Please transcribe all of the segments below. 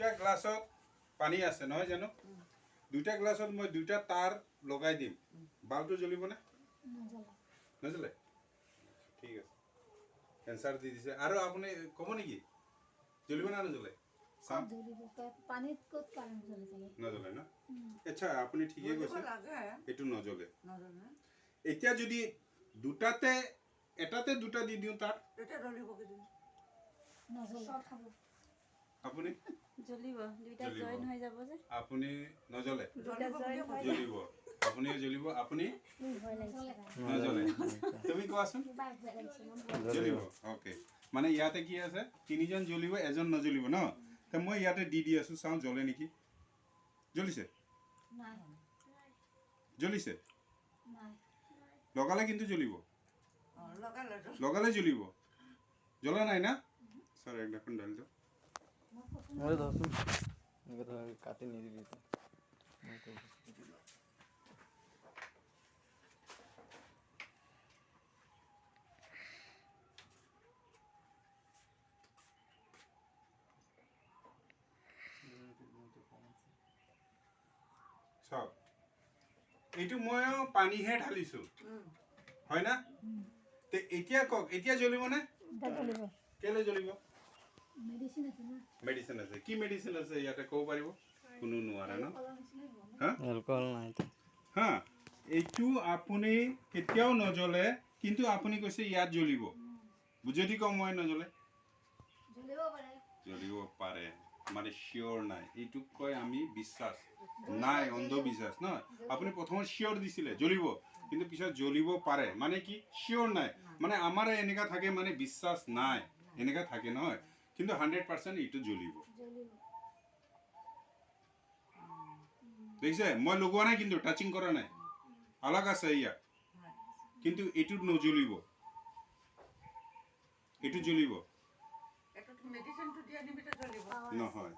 দুটা গ্লাছত পানী আছে নহয় জানো দুটা গ্লাছত মই দুটা তার লগাই দিম বাল্বটো জ্বলিব না নজ্বলে ঠিক আছে এনসার দি দিছে আৰু আপুনি কব নেকি জ্বলিব না নজ্বলে সাম পানীত কত কারণ জ্বলে থাকে নজ্বলে না আচ্ছা আপুনি ঠিকই কৈছে এটো নজ্বলে এতিয়া যদি দুটাতে এটাতে দুটা দি দিও তার এটা জ্বলিব কি নজ্বলে শর্ট খাব আপুনি জ্বলিব দুইটা জয়েন হৈ যাব যে আপুনি নজ্বলে জ্বলিব আপুনি জ্বলিব আপুনি ভয় লাগিছে নজ্বলে তুমি কোৱাচোন জ্বলিব ওকে মানে ইয়াতে কি আছে তিনিজন জ্বলিব এজন নজ্বলিব ন তে মই ইয়াতে দি আছো চাও জ্বলে নেকি জ্বলিছে নাই জ্বলিছে নাই লগালে কিন্তু জ্বলিব লগালে লগালে জ্বলিব জ্বলা নাই না স্যার এক ঢাকন ঢাল দাও মই ধৰছো এনেকে ধৰ কাটি নিদিবি তো সব এইটো মই পানীহে ঢালিছো হয় না তে এতিয়া কক এতিয়া জ্বলিব না জ্বলিব কেলে জ্বলিব মেডিসিন আছে না মেডিসিন আছে কি মেডিসিন আছে ইয়াতে ক'ব পাৰিব কোনো নোৱাৰে ন এলকহল নাই তো হা এইটো আপুনি কেতিয়াও নজ্বলে কিন্তু আপুনি কৈছে ইয়াত জ্বলিব যদি কম মই নজ্বলে জ্বলিব পাৰে মানে শিওৰ নাই এইটোক কয় আমি বিশ্বাস নাই অন্ধবিশ্বাস ন আপুনি প্ৰথমত শিওৰ দিছিলে জ্বলিব কিন্তু পিছত জ্বলিব পাৰে মানে কি শিওৰ নাই মানে আমাৰ এনেকা থাকে মানে বিশ্বাস নাই এনেকা থাকে নহয় কিন্তু 100% এইটো জ্বলিব দেখিছে মই লগোৱা নাই কিন্তু টাচিং কৰা নাই আলাগ আছে ইয়া কিন্তু এইটো নজ্বলিব এইটো জ্বলিব এটা মেডিসিনটো দিয়া নিবিতে জ্বলিব নহয়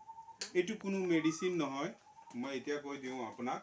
এইটো কোনো মেডিসিন নহয় মই এতিয়া কৈ দিওঁ আপোনাক